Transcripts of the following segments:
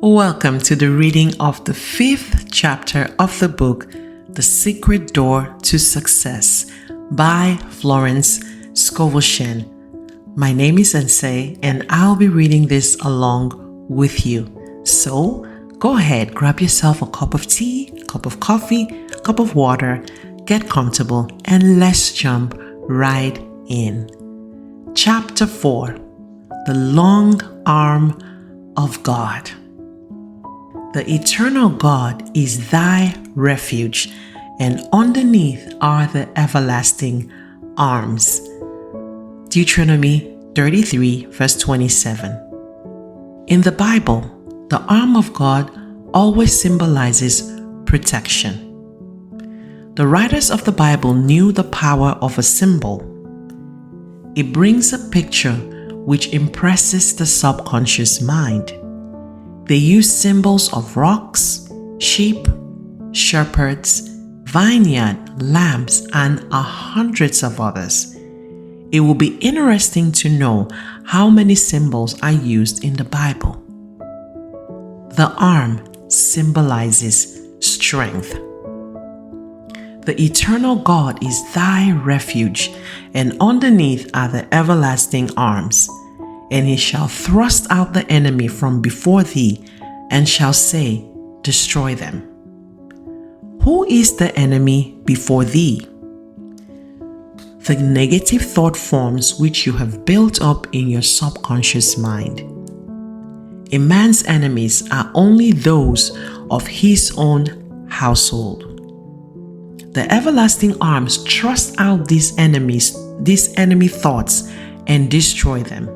Welcome to the reading of the 5th chapter of the book, The Secret Door to Success by Florence Scovel Shinn. My name is Nse and I'll be reading this along with you. So go ahead, grab yourself a cup of tea, a cup of coffee, a cup of water, get comfortable, and let's jump right in. Chapter 4, The Long Arm of God. The eternal God is thy refuge, and underneath are the everlasting arms. Deuteronomy 33 verse 27. In the Bible, the arm of God always symbolizes protection. The writers of the Bible knew the power of a symbol. It brings a picture which impresses the subconscious mind. They use symbols of rocks, sheep, shepherds, vineyard, lambs, and hundreds of others. It will be interesting to know how many symbols are used in the Bible. The arm symbolizes strength. The eternal God is thy refuge, and underneath are the everlasting arms. And he shall thrust out the enemy from before thee, and shall say, destroy them. Who is the enemy before thee? The negative thought forms which you have built up in your subconscious mind. A man's enemies are only those of his own household. The everlasting arms thrust out these enemy thoughts, and destroy them.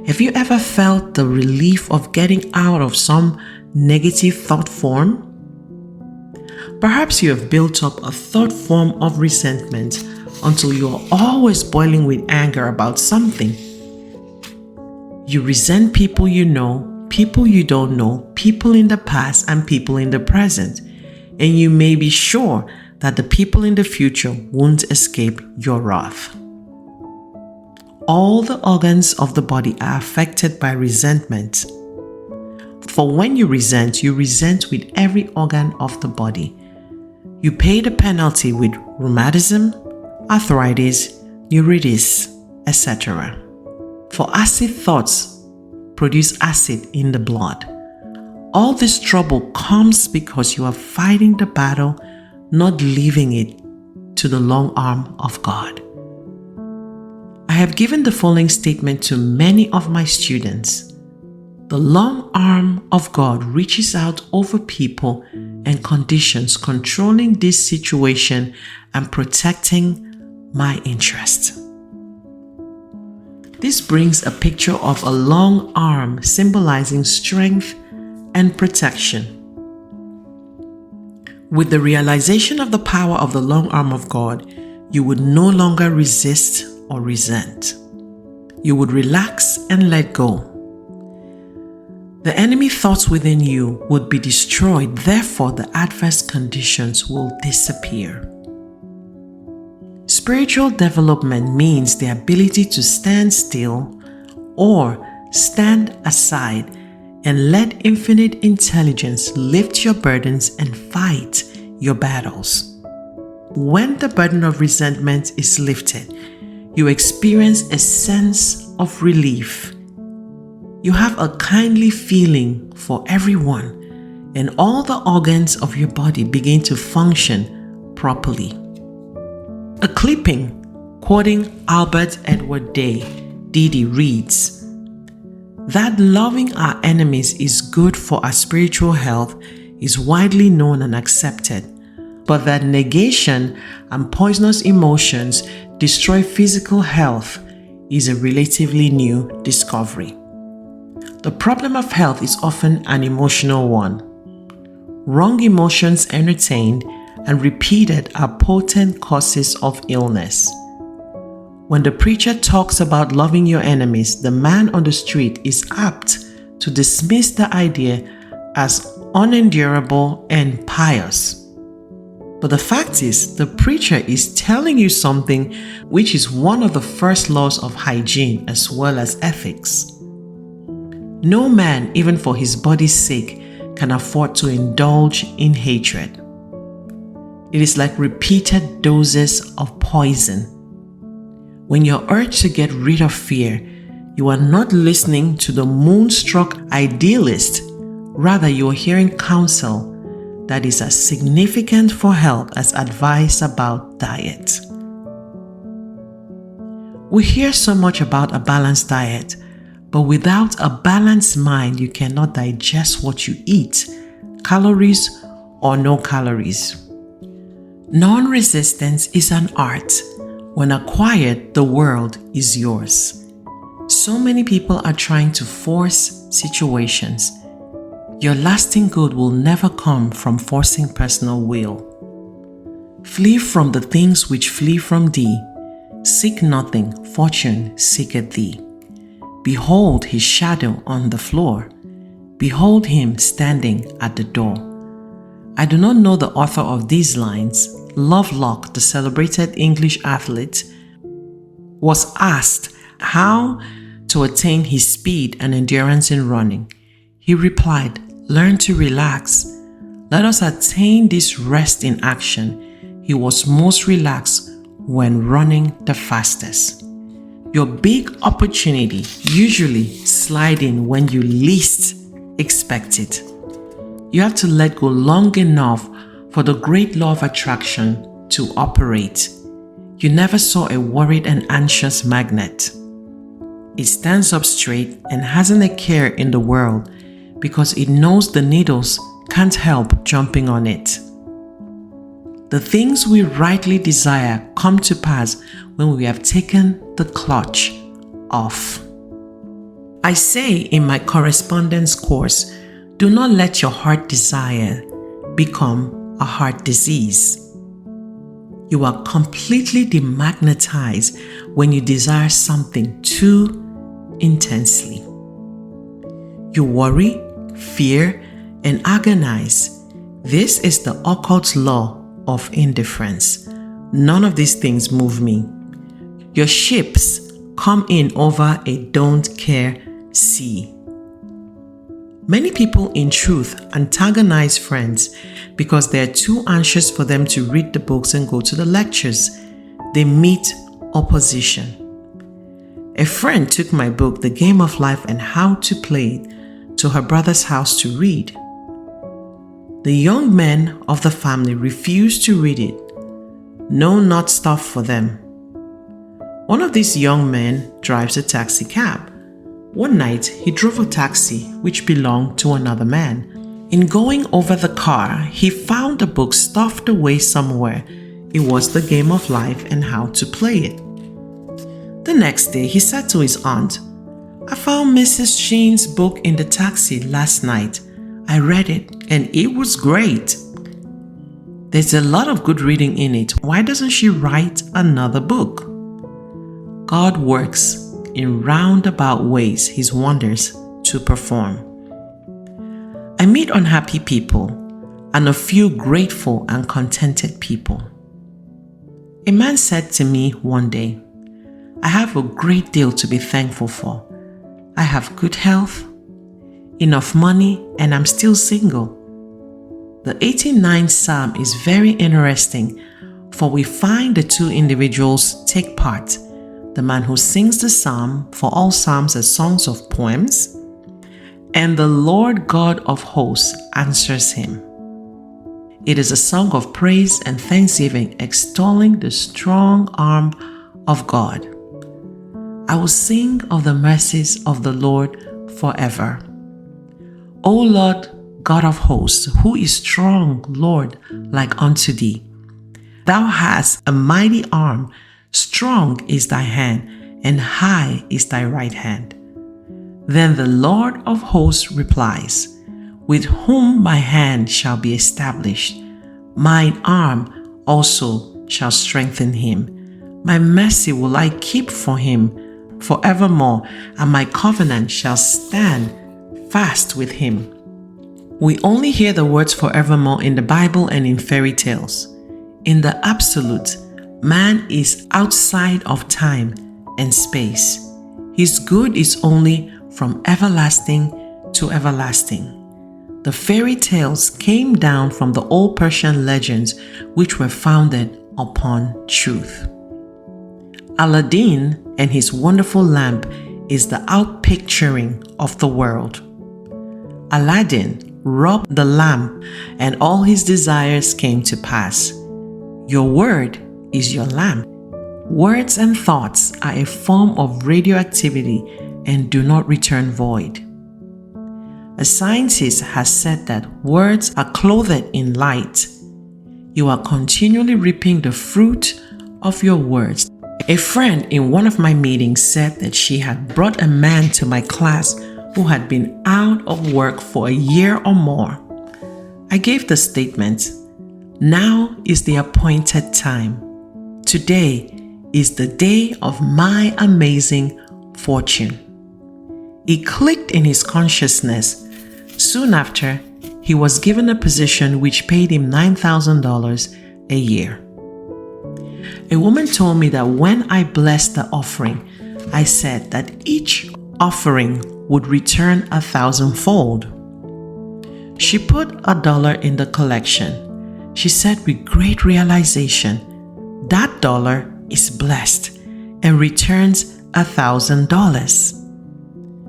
Have you ever felt the relief of getting out of some negative thought form? Perhaps you have built up a thought form of resentment until you are always boiling with anger about something. You resent people you know, people you don't know, people in the past and people in the present, and you may be sure that the people in the future won't escape your wrath. All the organs of the body are affected by resentment. For when you resent with every organ of the body. You pay the penalty with rheumatism, arthritis, neuritis, etc. For acid thoughts produce acid in the blood. All this trouble comes because you are fighting the battle, not leaving it to the long arm of God. I have given the following statement to many of my students. The long arm of God reaches out over people and conditions, controlling this situation and protecting my interest. This brings a picture of a long arm symbolizing strength and protection. With the realization of the power of the long arm of God, you would no longer resist or resent. You would relax and let go. The enemy thoughts within you would be destroyed, therefore the adverse conditions will disappear. Spiritual development means the ability to stand still or stand aside and let infinite intelligence lift your burdens and fight your battles. When the burden of resentment is lifted, you experience a sense of relief. You have a kindly feeling for everyone, and all the organs of your body begin to function properly. A clipping quoting Albert Edward Day, Didi, reads, "That loving our enemies is good for our spiritual health is widely known and accepted, but that negation and poisonous emotions destroy physical health is a relatively new discovery. The problem of health is often an emotional one. Wrong emotions entertained and repeated are potent causes of illness. When the preacher talks about loving your enemies, the man on the street is apt to dismiss the idea as unendurable and pious. But the fact is, the preacher is telling you something which is one of the first laws of hygiene as well as ethics. No man, even for his body's sake, can afford to indulge in hatred. It is like repeated doses of poison. When you're urged to get rid of fear, you are not listening to the moonstruck idealist. Rather, you are hearing counsel that is as significant for health as advice about diet. We hear so much about a balanced diet, but without a balanced mind, you cannot digest what you eat, calories or no calories. Non-resistance is an art. When acquired, the world is yours. So many people are trying to force situations. Your lasting good will never come from forcing personal will. Flee from the things which flee from thee. Seek nothing, fortune seeketh thee. Behold his shadow on the floor. Behold him standing at the door. I do not know the author of these lines. Lovelock, the celebrated English athlete, was asked how to attain his speed and endurance in running. He replied, "Learn to relax. Let us attain this rest in action." He was most relaxed when running the fastest. Your big opportunity usually slides in when you least expect it. You have to let go long enough for the great law of attraction to operate. You never saw a worried and anxious magnet. It stands up straight and hasn't a care in the world because it knows the needles can't help jumping on it. The things we rightly desire come to pass when we have taken the clutch off. I say in my correspondence course, do not let your heart desire become a heart disease. You are completely demagnetized when you desire something too intensely. You worry, fear, and agonize. This is the occult law of indifference. None of these things move me. Your ships come in over a don't care sea. Many people in truth antagonize friends because they are too anxious for them to read the books and go to the lectures. They meet opposition. A friend took my book, The Game of Life and How to Play It, to her brother's house to read. The young men of the family refused to read it. No, not stuff for them. One of these young men drives a taxi cab. One night, he drove a taxi which belonged to another man. In going over the car, he found a book stuffed away somewhere. It was The Game of Life and How to Play It. The next day, he said to his aunt, "I found Mrs. Shinn's book in the taxi last night. I read it and it was great. There's a lot of good reading in it. Why doesn't she write another book?" God works in roundabout ways his wonders to perform. I meet unhappy people and a few grateful and contented people. A man said to me one day, "I have a great deal to be thankful for. I have good health, enough money, and I'm still single." The 89th Psalm is very interesting, for we find the two individuals take part. The man who sings the psalm, for all psalms are songs of poems, and the Lord God of hosts answers him. It is a song of praise and thanksgiving, extolling the strong arm of God. I will sing of the mercies of the Lord forever. O Lord God of hosts, who is strong, Lord, like unto thee? Thou hast a mighty arm, strong is thy hand, and high is thy right hand. Then the Lord of hosts replies, "With whom my hand shall be established, mine arm also shall strengthen him. My mercy will I keep for him forevermore, and my covenant shall stand fast with him." We only hear the words forevermore in the Bible and in fairy tales. In the absolute, man is outside of time and space. His good is only from everlasting to everlasting. The fairy tales came down from the old Persian legends which were founded upon truth. Aladdin and his wonderful lamp is the outpicturing of the world. Aladdin rubbed the lamp and all his desires came to pass. Your word is your lamp. Words and thoughts are a form of radioactivity and do not return void. A scientist has said that words are clothed in light. You are continually reaping the fruit of your words. A friend in one of my meetings said that she had brought a man to my class who had been out of work for a year or more. I gave the statement, "Now is the appointed time. Today is the day of my amazing fortune." It clicked in his consciousness. Soon after, he was given a position which paid him $9,000 a year. A woman told me that when I blessed the offering, I said that each offering would return 1,000-fold. She put $1 in the collection. She said with great realization, that dollar is blessed and returns $1,000.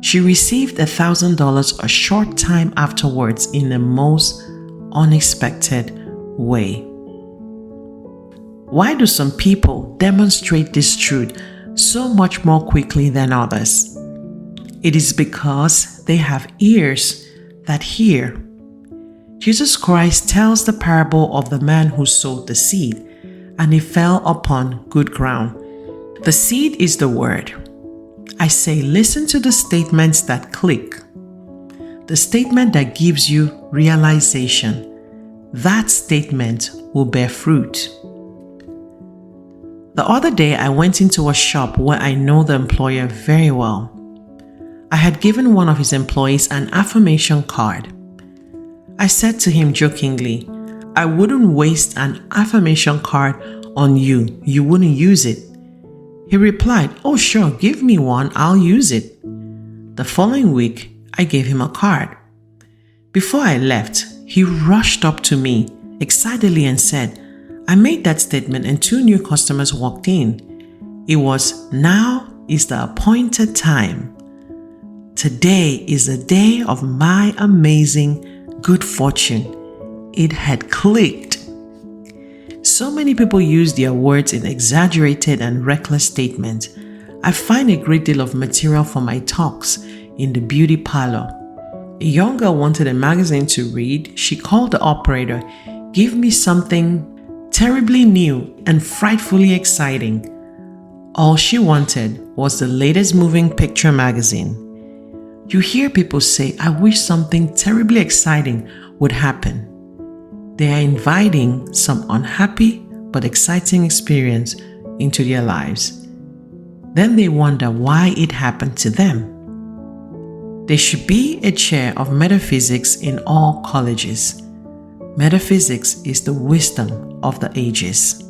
She received $1,000 a short time afterwards in the most unexpected way. Why do some people demonstrate this truth so much more quickly than others? It is because they have ears that hear. Jesus Christ tells the parable of the man who sowed the seed, and it fell upon good ground. The seed is the word. I say, listen to the statements that click. The statement that gives you realization. That statement will bear fruit. The other day, I went into a shop where I know the employer very well. I had given one of his employees an affirmation card. I said to him jokingly, "I wouldn't waste an affirmation card on you. You wouldn't use it." He replied, "Oh sure, give me one, I'll use it." The following week, I gave him a card. Before I left, he rushed up to me excitedly and said, "I made that statement and 2 new customers walked in. It was, 'Now is the appointed time. Today is the day of my amazing good fortune.'" It had clicked. So many people use their words in exaggerated and reckless statements. I find a great deal of material for my talks in the beauty parlor. A young girl wanted a magazine to read. She called the operator, "Give me something terribly new and frightfully exciting." All she wanted was the latest moving picture magazine. You hear people say, "I wish something terribly exciting would happen." They are inviting some unhappy but exciting experience into their lives. Then they wonder why it happened to them. There should be a chair of metaphysics in all colleges. Metaphysics is the wisdom of the ages.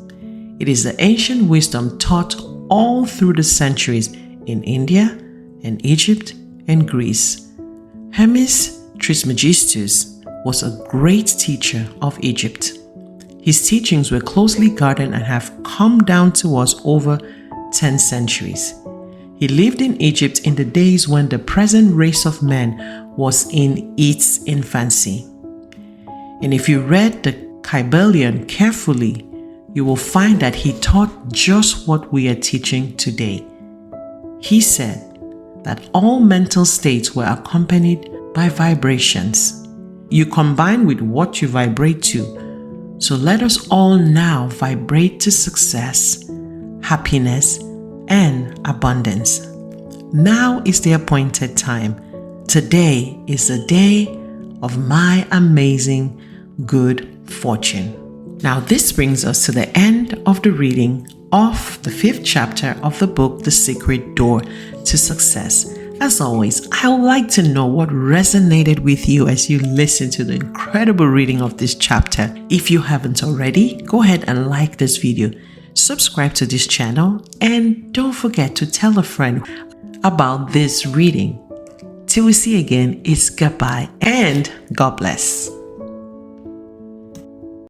It is the ancient wisdom taught all through the centuries in India and Egypt and Greece. Hermes Trismegistus was a great teacher of Egypt. His teachings were closely guarded and have come down to us over 10 centuries. He lived in Egypt in the days when the present race of men was in its infancy. And if you read the Kybalion carefully, you will find that he taught just what we are teaching today. He said that all mental states were accompanied by vibrations. You combine with what you vibrate to. So let us all now vibrate to success, happiness, and abundance. Now is the appointed time. Today is the day of my amazing good fortune. Now this brings us to the end of the reading of the 5th chapter of the book, The Secret Door to Success. As always, I would like to know what resonated with you as you listen to the incredible reading of this chapter. If you haven't already, go ahead and like this video, subscribe to this channel, and don't forget to tell a friend about this reading. until we see again, it's goodbye and God bless.